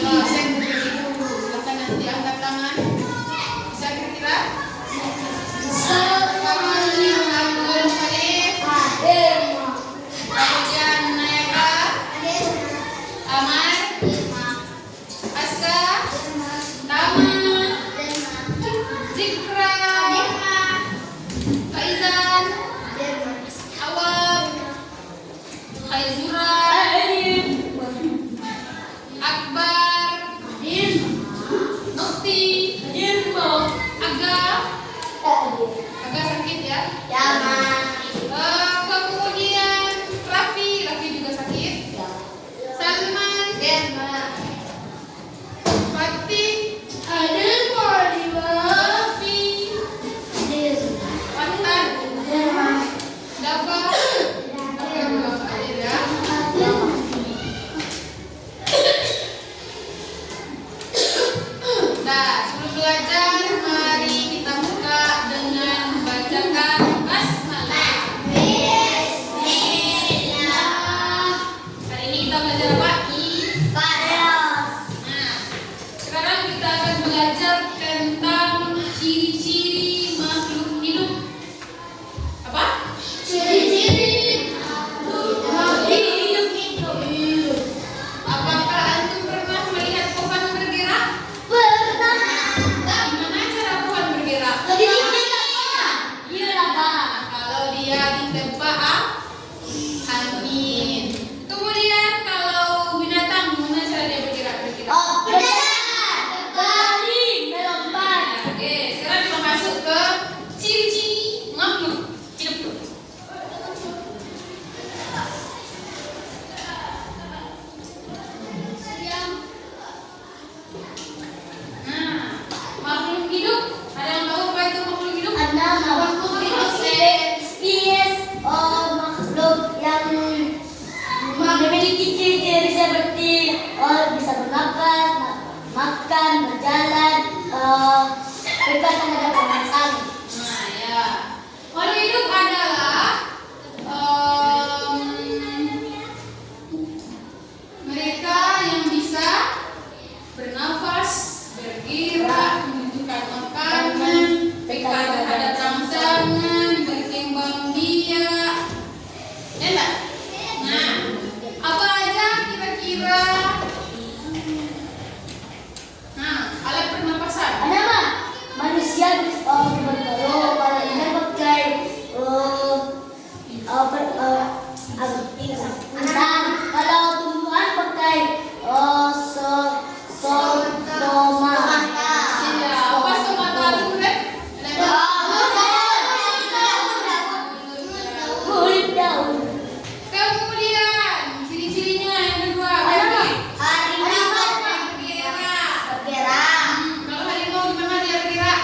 saya berdiri dulu. Silakan nanti angkat tangan. Bisa kira-kira? Kemudian Abdul Khalif, kemudian Nayaka, Amar, Aska, Tama, Zikra, Faizan, Awam, Khaizura, Akbar, Nukti, Aga sakit ya? Kemudian Raffi juga sakit. Salman, Fatih, Lutfi, Fatan, Dafa, juga hadir ya. Nah, sebelum belajar, mari kita buka dengan membacakan basmalah. Hari ini kita belajar apa? Nah, sekarang kita akan belajar tentang ciri-ciri makhluk hidup. Apa? Ciri-ciri makhluk hidup. Apakah antum pernah melihat pohon bergerak? Gimana cara pohon bergerak? Kalau dia ditebak angin. Kemudian kalau binatang, gimana cara dia bergerak? Oke, sekarang kita masuk ke ciri-ciri makhluk hidup. Nah, makhluk hidup, ada yang tahu apa itu makhluk hidup? Memiliki ciri-ciri seperti bisa bernapas, makan, berjalan, berkaitan dengan pernapasan. Nah, ya. Makhluk hidup adalah mereka yang bisa bernafas, bergerak, menunjukkan makanan, peka terhadap rangsangan, berkembang biak. Ya enggak? Nah, apa aja kira-kira? Nah, alat pernapasan. Ada mah manusia bertelur, kalau ini pakai kalau tumbuhan pakai stoma. Ya, apa stomata itu, Ren? Kulit daun. Kemudian ciri-cirinya yang kedua, Harimau bergerak. Kalau harimau gimana dia bergerak?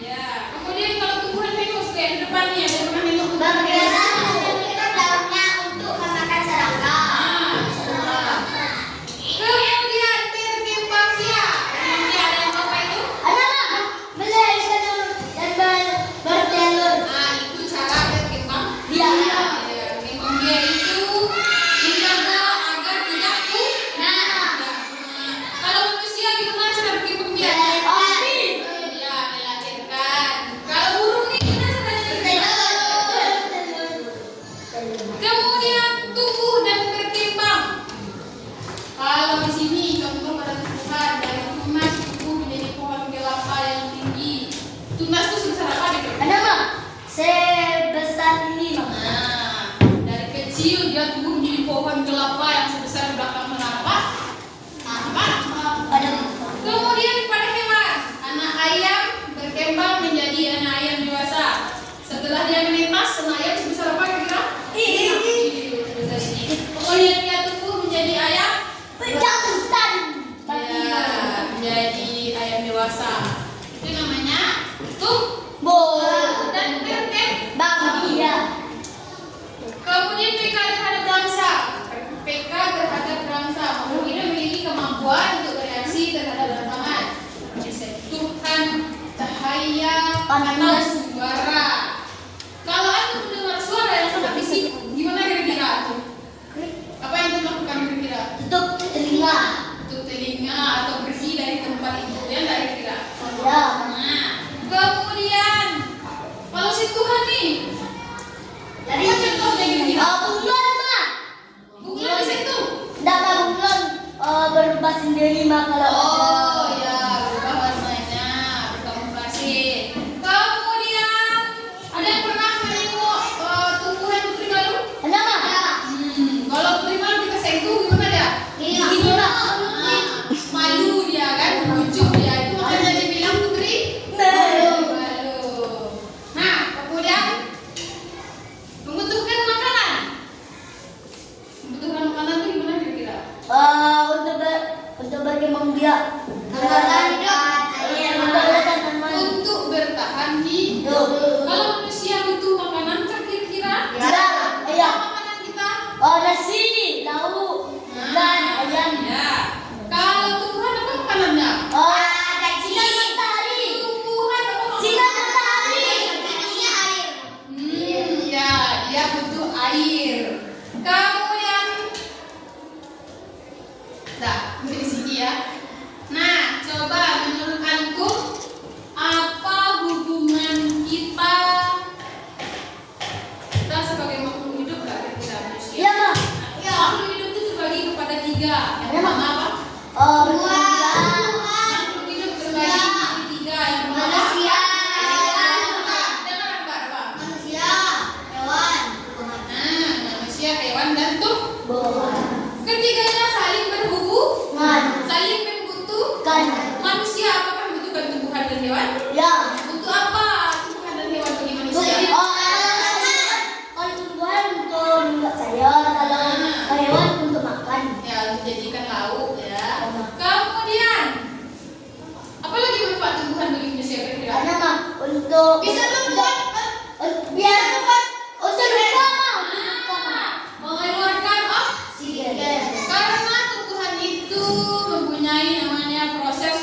Ya. Kemudian kalau tumbuhan pinus kayak di depannya, dia pernah nengok ke belakang. Kemudian berkembang biak. Dia ada yang apa itu? Nah, itu cara berkembang biak. Berkembang biak itu menjaga agar tidak punah. Kalau manusia gimana cara berkembang biak? Ya, melahirkan. Kalau burung nih gimana caranya? Kemudian tumbuh dan berkembang. Kalau di sini contoh pada tumbuhan dari tunas tumbuh menjadi pohon kelapa yang tinggi. Tunas itu sebesar apa gitu? Sebesar ini. Nah, dari kecil dia tumbuh menjadi pohon kelapa yang sebesar belakang menapa? Kemudian pada hewan, anak ayam berkembang menjadi anak ayam dewasa. Setelah dia menetas, anak ayam sebesar apa kira-kira? Sebesar ini. Kemudian dia tumbuh menjadi ayam. Ya, menjadi ayam dewasa. Itu namanya tumbuh dan berkembang. Kemudian PK terhadap bangsa. PK terhadap bangsa. Makhluk hidup memiliki kemampuan untuk bereaksi terhadap tantangan. Sentuhan, cahaya, atau suara. Kalau antum mendengar suara menjadi lima kalau Oh ada. ya, berubah warnanya, berkamuflase. Kemudian ada yang pernah menengok tumbuhan putri malu? Ada nggak? Kalau putri malu kita sentuh gimana dia? Gini lah. Malu dia kan, lucu dia. Itu makanya dia bilang putri malu. Nah, kemudian membutuhkan makanan. Membutuhkan makanan itu gimana kira-kira? Untuk berkembang biak. Untuk bertahan hidup. Kalau manusia butuh makanan kan kira-kira? Iya. Apa makanan kita? Nasi, lauk, ikan, ayam. Ya. Kalau tumbuhan apa makanannya? Sinar matahari. Tumbuhan apa makanannya? Sinar matahari. Ya, dia butuh air. Kemudian, di sini ya. Nah, coba menurut antum apa hubungan kita sebagai makhluk hidup nggak kira-kira manusia? Iya, Ma. Makhluk hidup itu terbagi kepada tiga. Yang pertama apa? Makhluk hidup terbagi menjadi tiga. Yang pertama Manusia. dengar apa? Manusia, hewan, dan ketiganya saling berhubungan, saling membutuhkan. Manusia apakah membutuhkan tumbuhan dan hewan? Ya. Untuk apa tumbuhan dan hewan bagi manusia? Kalau tumbuhan untuk minyak sayur, kalau hewan untuk makan. Ya, untuk dijadikan lauk ya. Kemudian apa lagi manfaat tumbuhan bagi manusia kira-kira? Karena mah untuk Bisa membuat biar untuk lupa mengeluarkan karena tumbuhan itu mempunyai namanya proses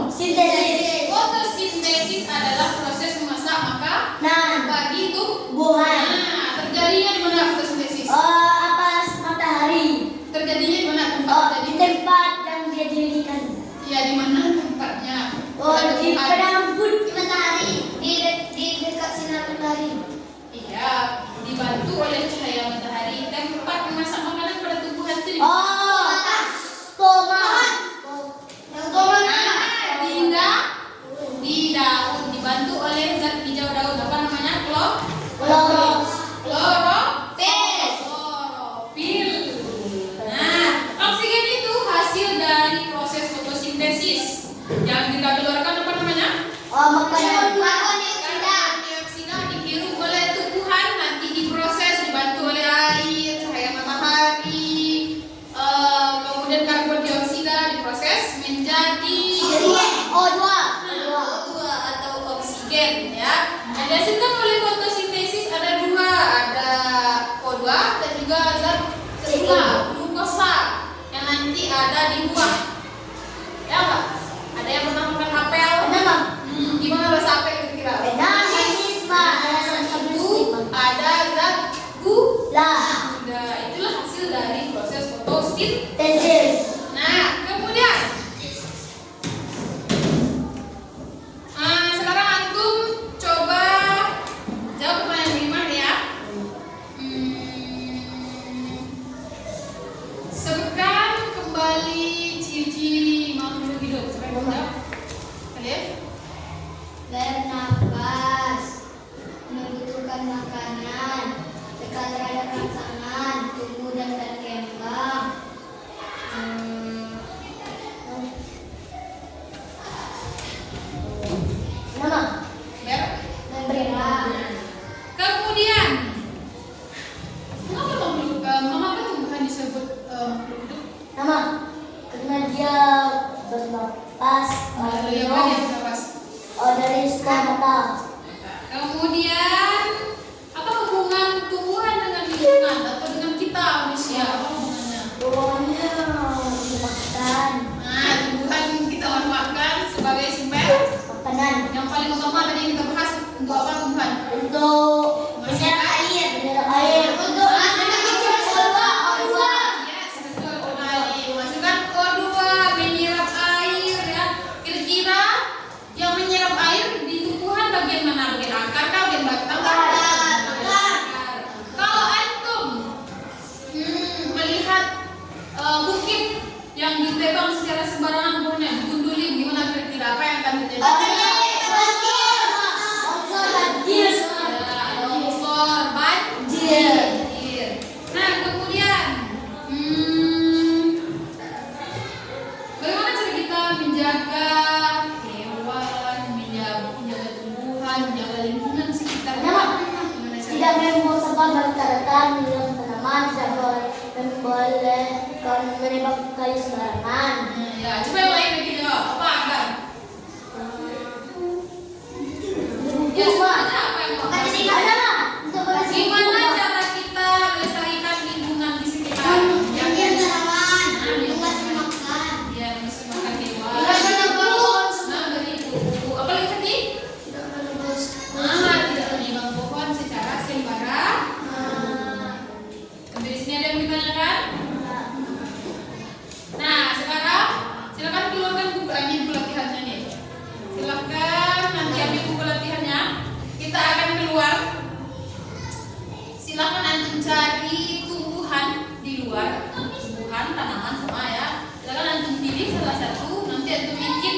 sintesis. fotosintesis adalah proses memasak makanan bagi Tumbuhan. terjadinya di mana fotosintesis? Apa matahari? Terjadinya di mana tempat Di terjadi? tempat yang dia didirikan. Ya, di mana tempatnya? Di padang rumput. Matahari di dekat sinar matahari. Iya, dibantu oleh cahaya matahari. Tempat memasak makanan pada tumbuhan itu Tomat. di daun dibantu oleh zat hijau daun apa namanya? Kloros. Klorofil. Nah, oksigen itu hasil dari proses fotosintesis yang kita keluarkan apa namanya? Makanan. Karbon dioksida dihirup oleh tumbuhan, nanti diproses dibantu oleh air, cahaya matahari, kemudian karbon dioksida diproses menjadi O2. O2 atau oksigen ya. Yang dihasilkan oleh fotosintesis ada dua, ada O2 dan juga zat kedua glukosa yang nanti ada di buah. Ya enggak? Ada yang pernah makan apel? Kenapa? Gimana rasa apel kira-kira? Manis, Itu ada zat gula. lah. Itulah hasil dari proses fotosintesis. Tesis. Nah, kemudian sekarang antum coba jawab pertanyaan lima ya. Sebutkan kembali ciri-ciri makhluk hidup. Siapa yang jawab? Kalian? Bernafas, membutuhkan makanan, dekat terhadap rangsangan, tumbuh dan berkembang. Nama. Ber. Memberang. Kemudian, mengapa tumbuhan disebut makhluk hidup? Nama. Karena dia bernapas Dari apa dia bernafas? dari stomata. Kemudian, apa hubungan tumbuhan dengan lingkungan atau dengan kita manusia? Apa hubungannya? Bawahnya dimakan Nah, tumbuhan kita manfaatkan sebagai sumber makanan yang paling utama tadi yang kita bahas untuk apa tumbuhan? untuk Menyerap air. mineral air. Untuk Yes, betul kembali. Menghasilkan O2, menyerap air ya. Kira-kira yang menyerap air di tumbuhan bagian mana? Bagian akar kah? Bagian batang kah? Akar. Kalau antum melihat bukit yang ditebang secara sembarangan tidak membuang daratan di dalam tanaman, tidak membolehkan menebak kayu sembarangan. Ya, coba yang lain lagi jawab. Apa agar? Ya, semuanya apa yang mau? Ada Mak. Untuk Gimana cara kita melestarikan lingkungan di sekitar? Yang tanaman, Yang kasih makan. Ya, mesti makan hewan. Kasih nebus. Nah, beri buku. Apa lagi tadi? Tidak menebus. Tidak menebang pohon secara sembarangan. Sampai di sini ada yang mau ditanyakan? Nah, sekarang silakan keluarkan buku ini, buku latihannya nih. Silakan nanti ambil buku latihannya. Kita akan keluar. Silakan antum cari tumbuhan di luar, tumbuhan, tanaman semua ya. Silakan antum pilih salah satu. Nanti antum bikin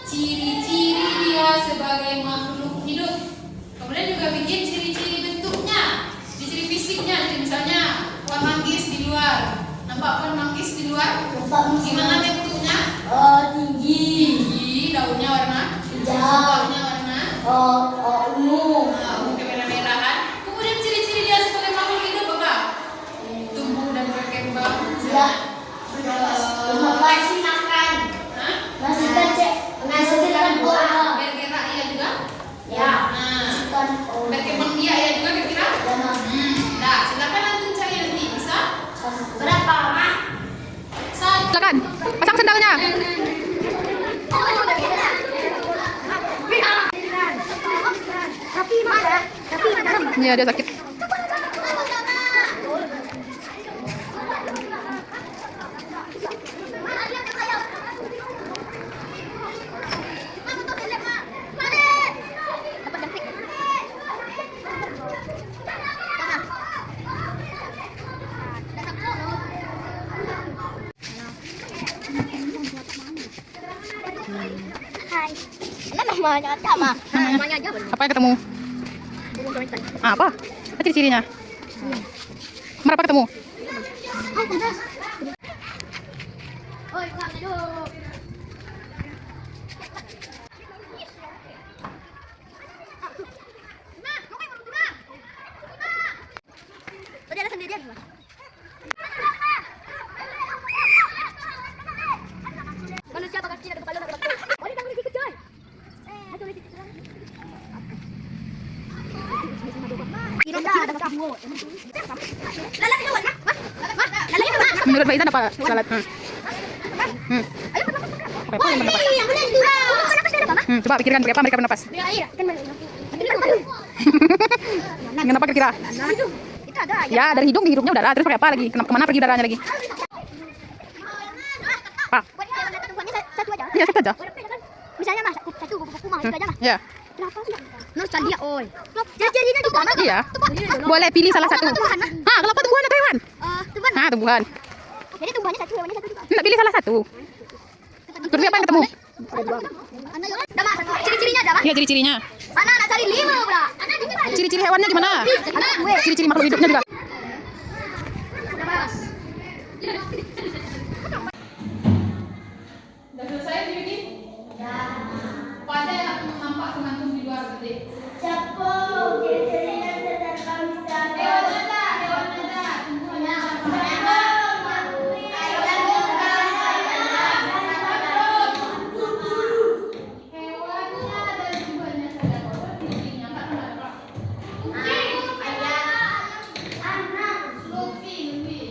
ciri-ciri dia sebagai makhluk hidup. Kemudian juga bikin ciri-ciri bentuknya, ciri fisiknya. Jadi misalnya pohon manggis di luar. Nampak pohon manggis di luar? Gimana bentuknya? tinggi, Tinggi, daunnya warna hijau, daunnya warna ungu, kemerah-merahan. Kemudian ciri-ciri dia sebagai makhluk hidup apa? Tumbuh dan berkembang. ya, masih makan, Hah? masih kecil, masih makan bola, Bergerak iya juga? ya, Nah, kan, berkembang dia ya juga kira-kira? Nah, silakan antum cari nanti bisa. berapa Mak? Silakan, pasang sendalnya. Iya, dia sakit. Hai, namanya apa? Namanya aja. Apa yang ketemu? Apa? Apa ciri-cirinya? Kenapa ketemu? Oi, Kak, aduh. Manusia bakal kecil ada kepala ada bakal. Oh, ini kamu ikut coy. Aduh, ini kecil. Kira ada kamu. Lalat itu warna. Lalat itu warna. Menurut Faizan apa lalat? Ayo bernapas. Pakai apa yang bernapas? Yang mana itu? Bernapas ada apa, Mak? Coba pikirkan pakai apa mereka bernapas? Air, kan mana? Dengan apa kira-kira? Itu ada aja. Ya, dari hidung, di hidungnya udara. Terus pakai apa lagi? Kemana pergi udaranya lagi? Apa? Satu aja. Iya, satu aja. Misalnya Mas, satu buku mah itu aja lah. Ya. Berapa sih? Nostalgia, oi. Ciri-cirinya juga Mas. Iya. Boleh pilih salah satu. Tumbuhan. Kenapa tumbuhan atau hewan? Tumbuhan. Tumbuhan. Jadi tumbuhannya satu, hewannya satu juga. Enggak, pilih salah satu. Terus apa yang ketemu? Ada ciri-cirinya ada, Mas. Iya, ciri-cirinya. Anak cari 5, Bra. Ciri-ciri hewannya gimana? Anak gue. Ciri-ciri makhluk hidupnya juga. Udah selesai jadi? Ya. Apa aja yang nampak sengatum di luar tadi? Siapa ciri-cirinya sedang kami sadar. Hewan ada, tumbuhannya apa? Hewannya ada tumbuhannya saja. Apa cirinya? Enggak kenapa? Kucing, Luffy.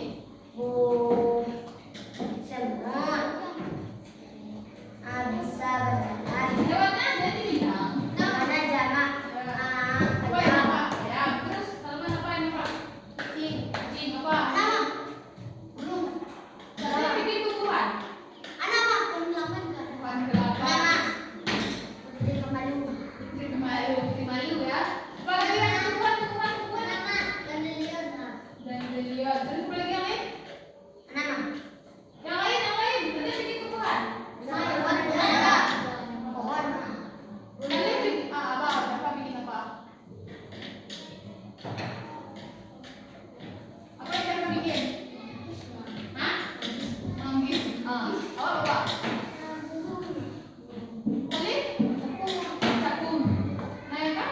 Hewannya ada di bidang. Apa yang apa? Ya, terus tanaman apa ini Pak? Kucing apa? Burung. Tadi bikin tumbuhan. Tumbuhan kelapa. Kemalu ya. Apa lagi yang tumbuhan? Dan dilihat. Terus apa lagi yang lain? Yang lain. Tadi bikin tumbuhan. Tadi bikin apa? Apa bikin apa? Apa yang kamu bikin? Hah? Manggis. Apa? Tadi? Cakung. Nah, ya kan?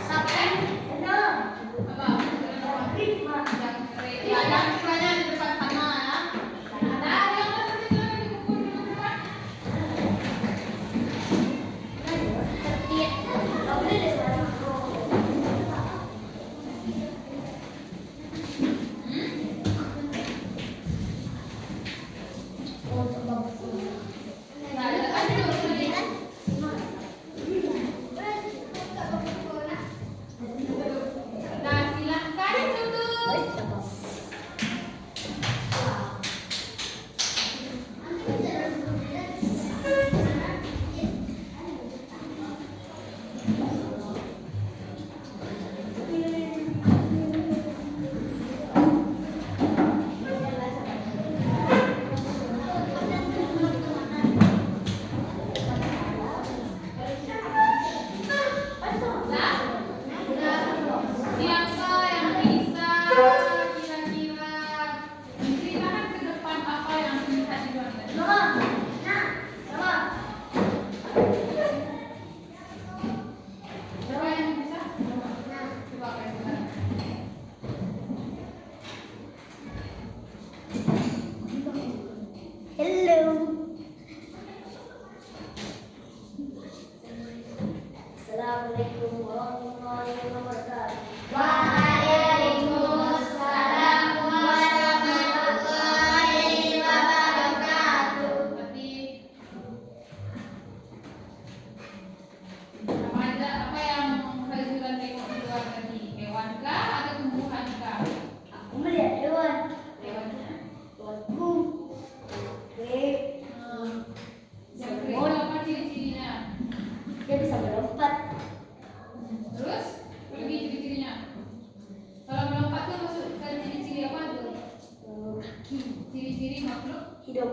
Sapen.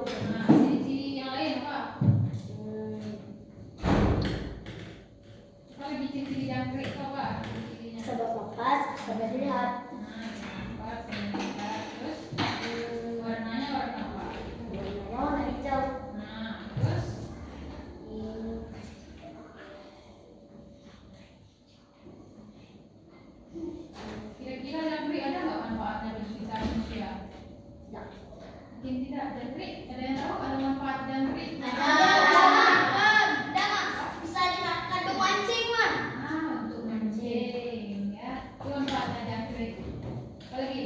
Nah, ciri-ciri yang lain apa? Apa lagi ciri-ciri jangkrik itu apa? Ciri-cirinya. Sebab lepas, sebab dilihat. Nah, empat, terus warnanya warna apa? Warnanya warna hijau. Nah, terus kira-kira jangkrik ada nggak manfaatnya bagi kita manusia? Ya. Mungkin tidak. Jangkrik, ada yang tahu ada manfaat jangkrik? Bisa dimakan untuk mancing, Man. Nah, untuk mancing, ya. Itu manfaatnya jangkrik. Apa lagi?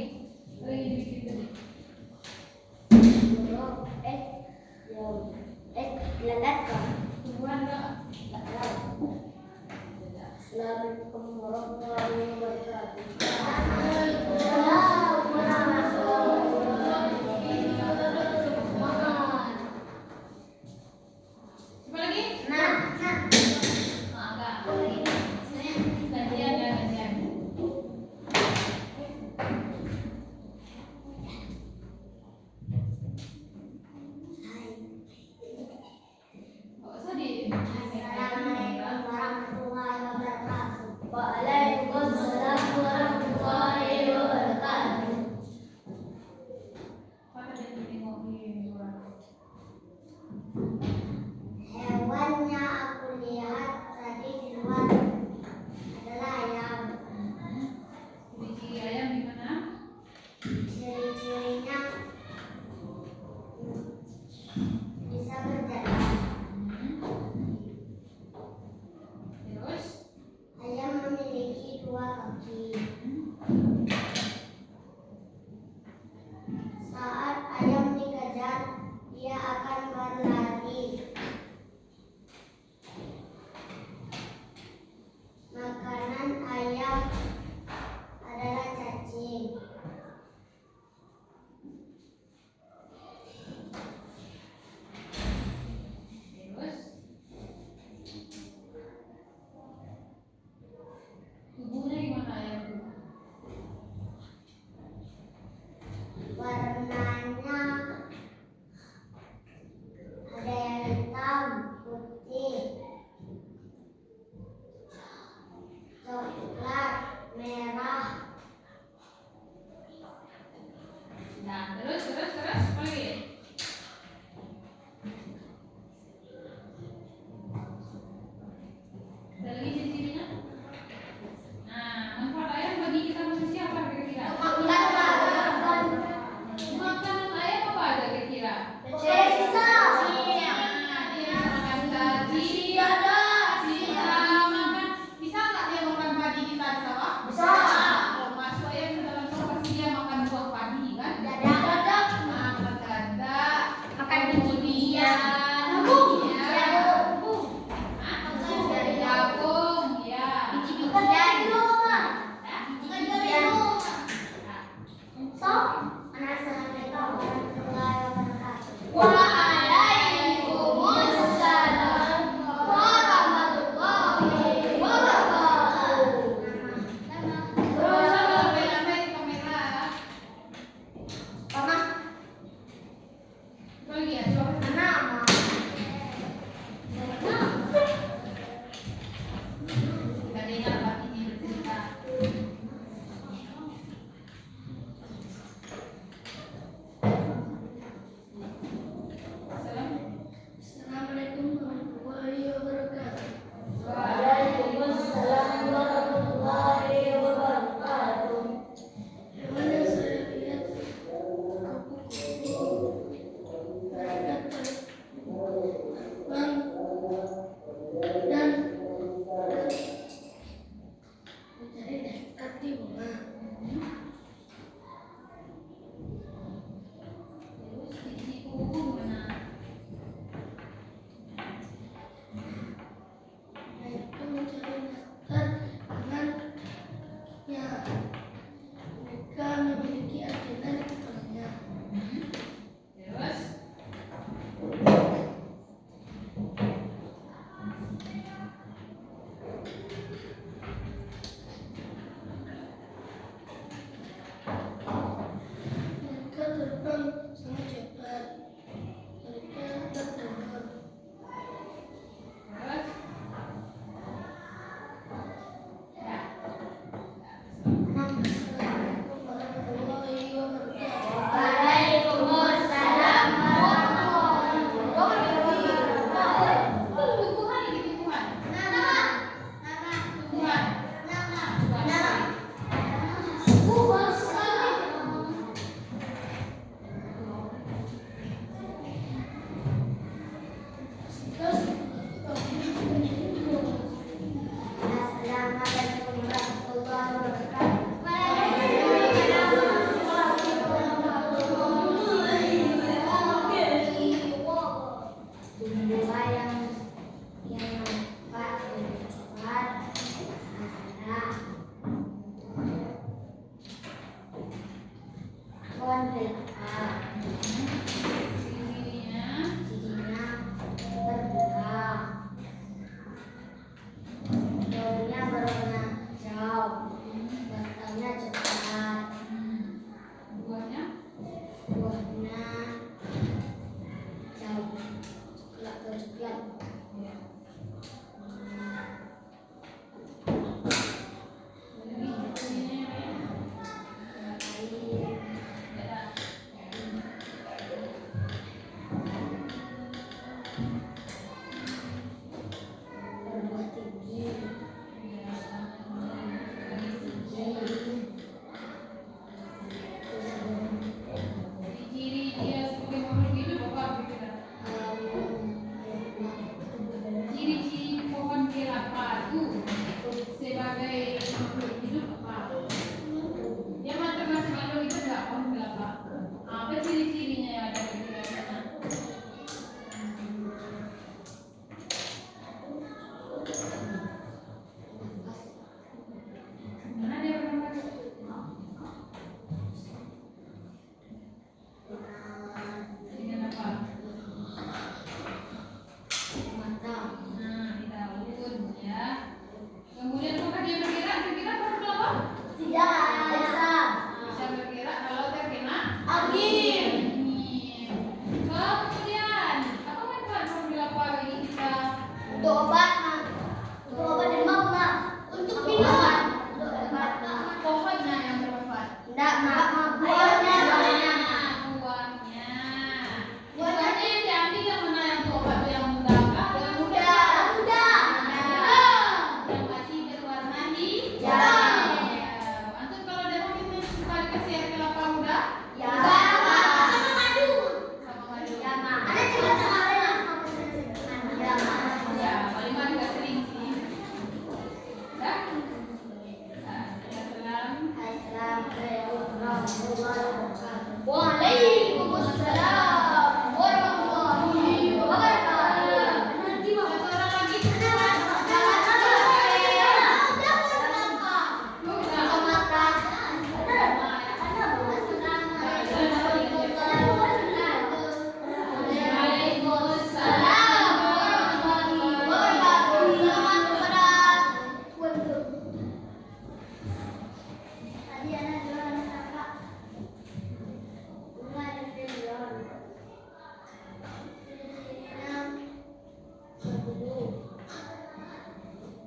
Waalaikumsalam warahmatullahi wabarakatuh. Satu orang lagi.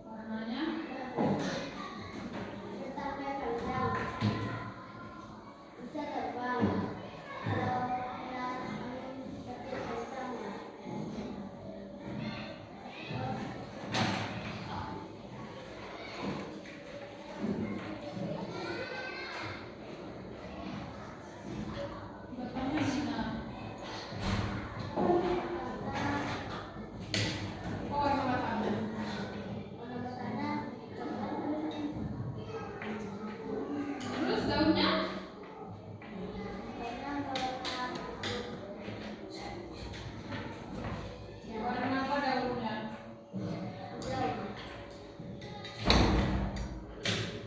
Warnanya batangnya sinar. Oh, warna batangnya. Terus daunnya? Warna apa daunnya?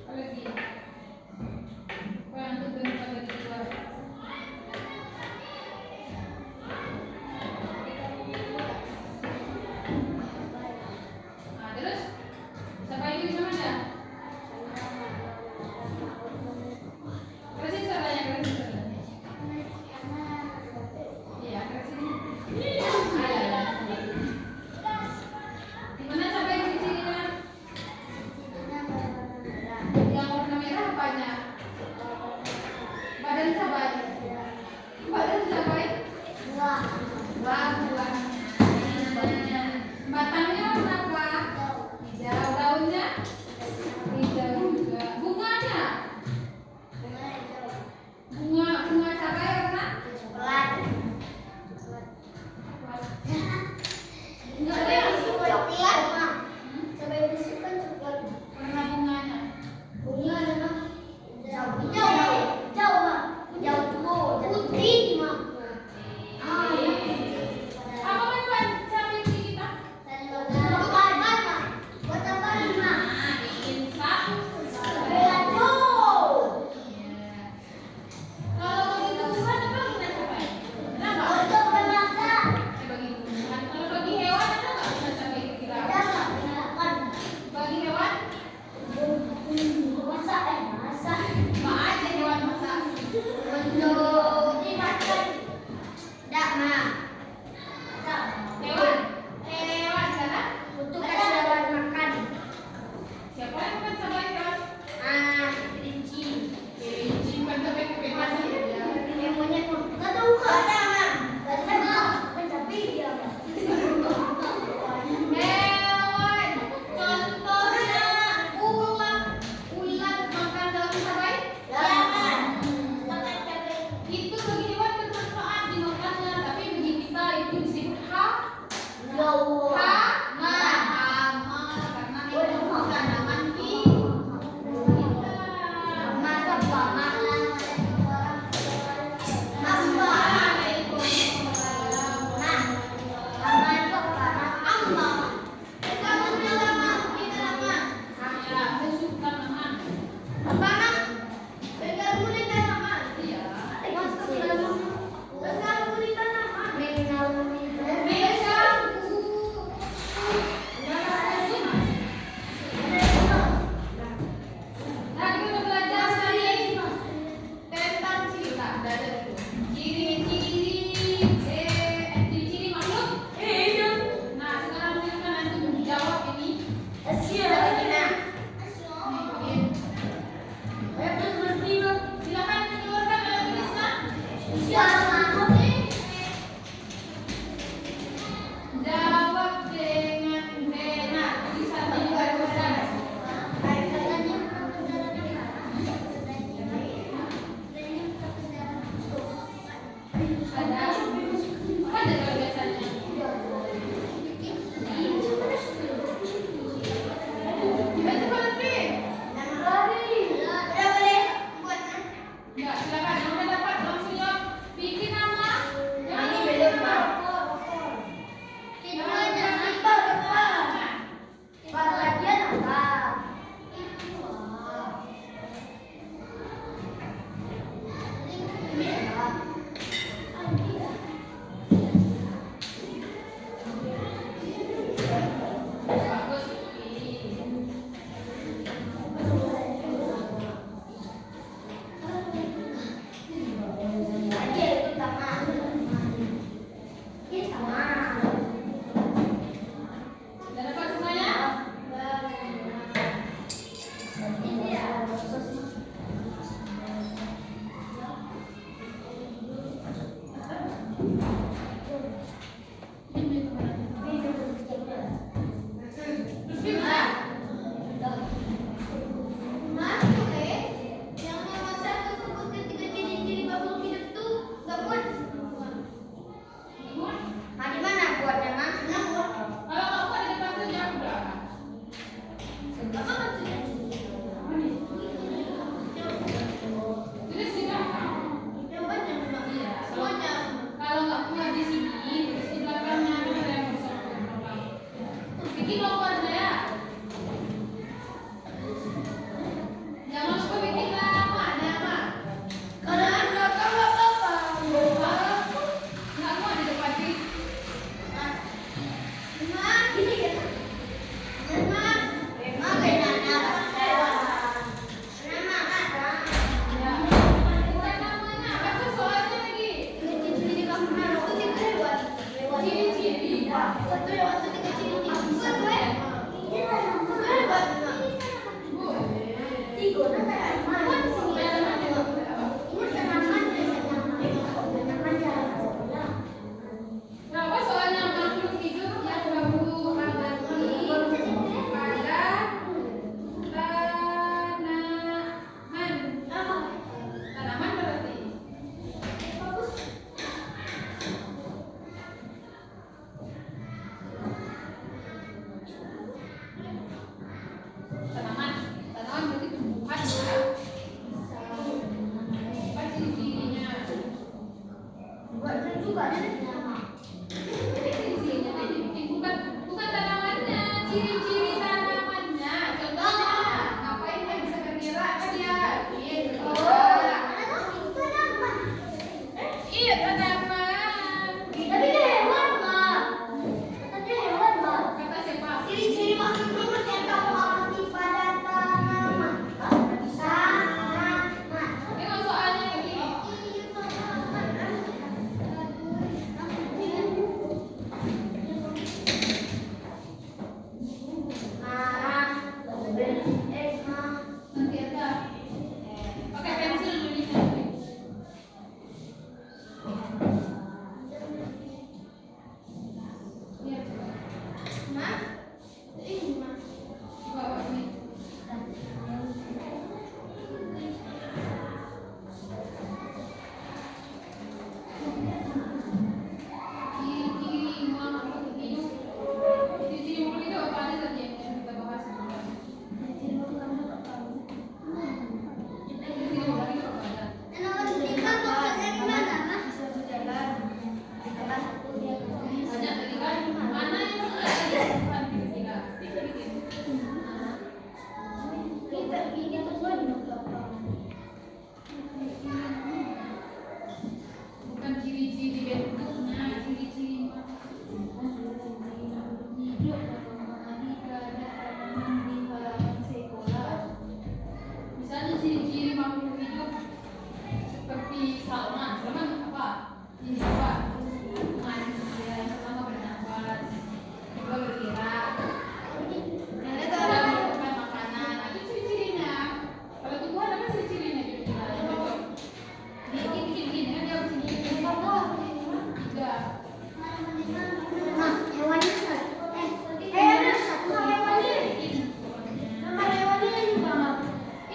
Apa lagi? Apa yang tuh bentuk ada di luar? Nah, terus siapa itu di mana? Kasih caranya, kasih caranya. Iya, kasih. Di mana cabai di sini kan? Yang warna merah apanya? Badan cabai. Badan cabai. Buah. Batangnya warna apa? Hijau. Daunnya? Hijau juga. Bunganya? Bunga cabai warna? Enggak ada yang warna bunganya. Apa kan cabai di kita? Bikin satu. Kalau bagi tumbuhan apa guna cabai? Kenapa? Bagi tumbuhan. Kalau bagi hewan ada nggak guna cabai kira-kira? Bagi hewan? Apa aja hewan masak? Hewan? Hewan karena siapa yang makan cabai hewan? Kelinci bukan cabai kebebasan ya. Hewan contohnya ulat makan daun cabai. Itu bagi hewan bermanfaat dimakannya, tapi bagi kita itu disebut hama karena itu bukan tanaman Bukan tanamannya, ciri-ciri tanamannya. Contohnya, ngapain dia bisa bergerak kan dia? Iya, bergerak. Iya, tanaman. Tapi dia hewan, Mak. Katanya hewan, Mak. Kata siapa? Ciri-ciri makhluk hidup yang kamu amati pada tanaman. Tanaman. Tengok soalnya lagi. Nanti ada. Pakai pensil tulisnya. Lihat coba. Bawa ini. Ciri-ciri makhluk hidup. Ciri-ciri makhluk hidup apa aja tadi yang kita bahas? Ciri makhluk hidup apa aja? Bisa berjalan. Banyak tadi kan? Mana yang sudah ada di depan kira-kira? Bukan ciri-ciri bentuknya, ciri-ciri hidup atau mengalami keadaan di halaman sekolah. Misalnya ciri-ciri makhluk hidup seperti salmon. Salmon apa? Ini apa? Manusia, pertama bernafas, kedua bergerak. Yang ketiga ada menemukan makanan. Nah, itu ciri-cirinya. Kalau tumbuhan apa ciri-cirinya kira-kira? Yang cocok. Bikin kan dia begini. Tiga.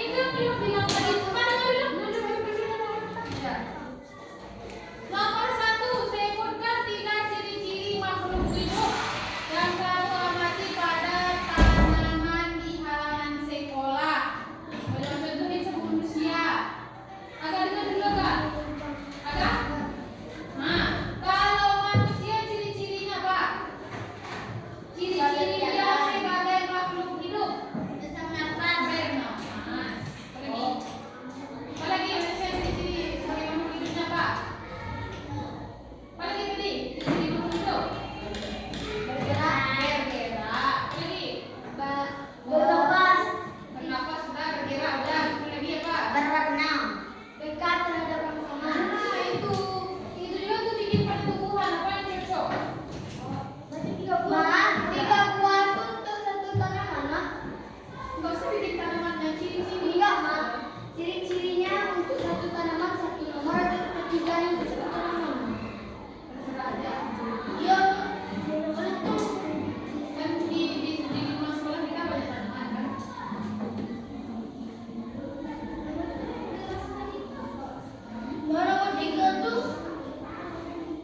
Itu belum bilang tadi. Mana bilang? Ya. Nomor 1, sebutkan 3 ciri-ciri makhluk hidup yang kamu amati pada tanaman di halaman sekolah. Coba contohin sama manusia. Agak dengar dulu agak? Agak? Nah, kalau manusia ciri-cirinya apa? Ciri-ciri dia sebagai makhluk hidup. Bernafas. Apalagi manusia ciri-ciri sebagai makhluk hidupnya apa? Apalagi tadi? Ciri makhluk hidup. Bergerak. Apalagi? Bernafas sudah, bergerak udah. Apalagi apa? Nah, itu juga tuh bikin pada tumbuhan apa yang cocok? Enggak usah bikin tanamannya ciri-ciri. Ciri-cirinya untuk satu tanaman satu nomor dan ketiganya untuk satu tanaman. Terserah aja. Iya, boleh tuh. Kan di rumah sekolah kita banyak tanaman kan? Nomor 3 tuh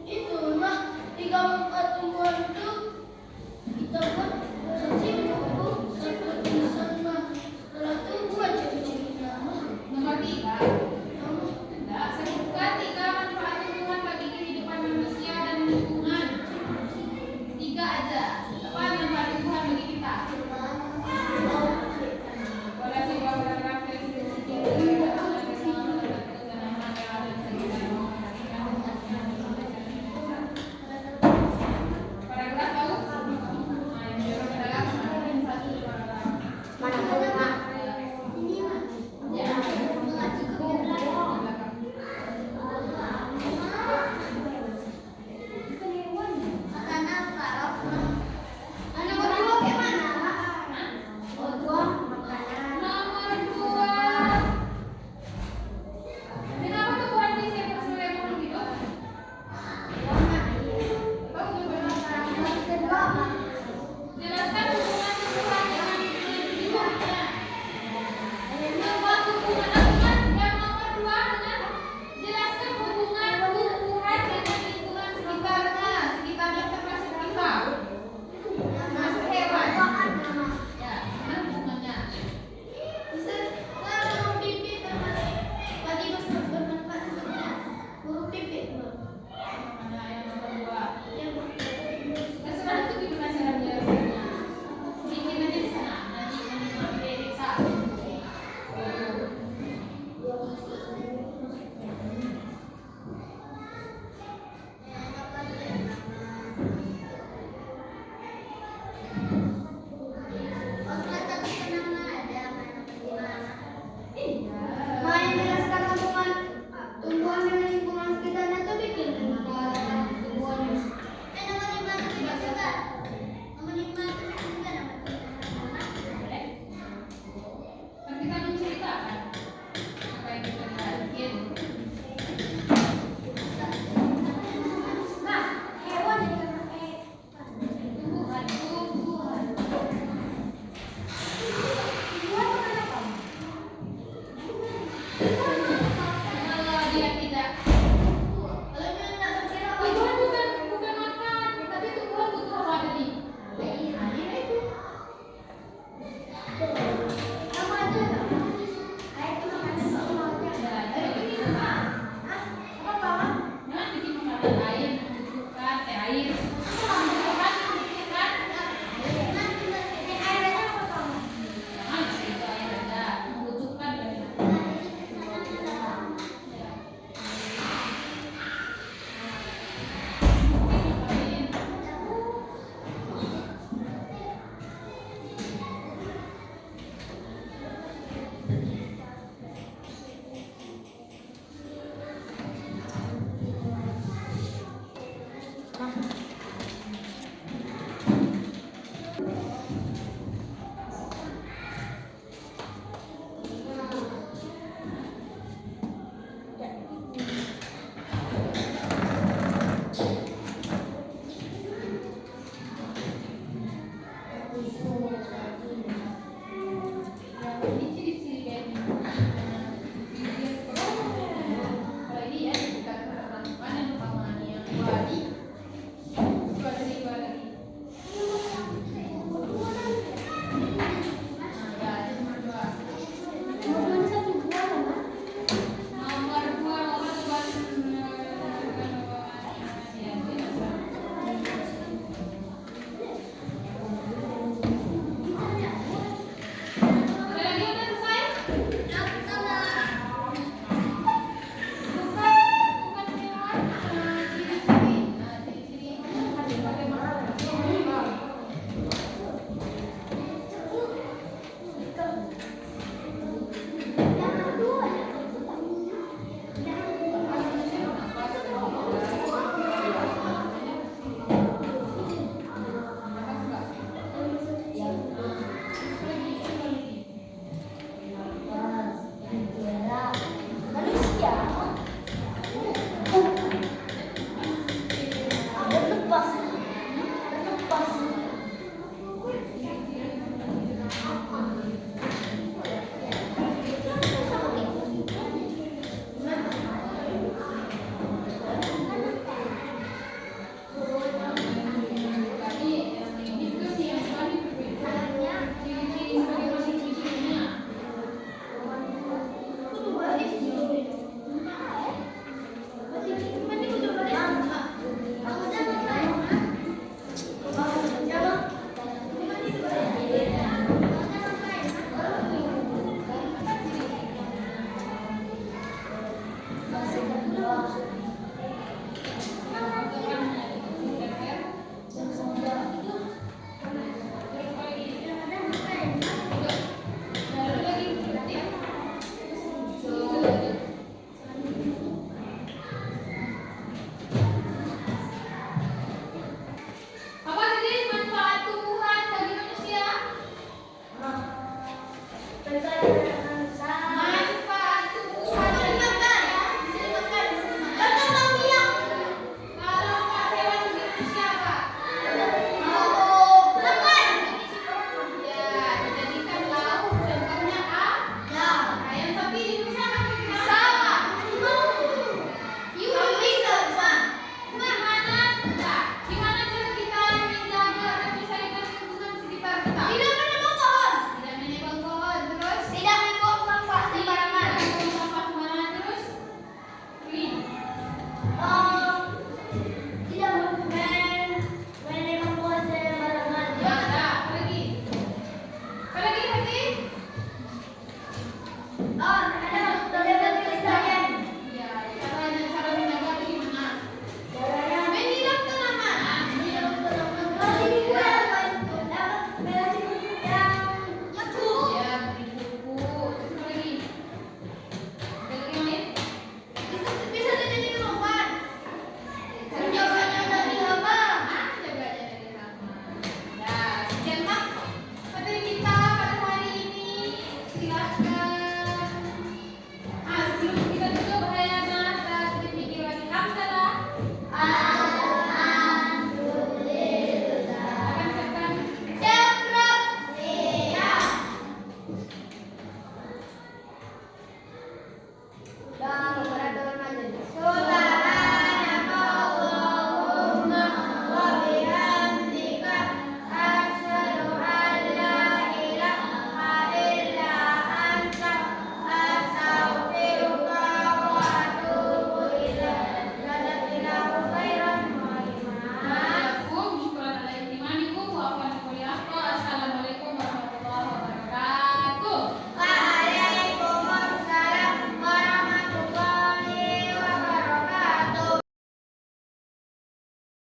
itu nah 3 tumbuhan itu kita buat satu tulisan nah setelah itu buat ciri-cirinya Nomor 3. Nah, sebutkan 3 manfaat tumbuhan bagi kehidupan manusia dan lingkungan. 3 aja. Apa manfaat tumbuhan bagi kita? Boleh sih kalau paragraf tahu? Nah, yang jorok adalah masukin 1 paragraf. ini mah Ya. mengacu ke Kalau dia tidak tujuan bukan makan, tapi tujuan butuh apa tadi? Air itu. Jadi bikin apa? Jangan bikin makanan air, butuhkan teh air. Butuhkan. Jangan itu air aja, membutuhkan dari. Ini ciri-ciri kayak gini. Kalau ini ya kita lakukan yang pertama yang dua lagi. Dua lagi. Nah, ya, itu nomor dua. Nomor dua. Ya, ini nomor ada lagi yang udah selesai? Bukan hewan, ciri-ciri. Nah, ciri-ciri itu harus bagaimana? Tapi yang ini kan yang paling berbeda. Ciri-ciri bagaimana ciri-cirinya?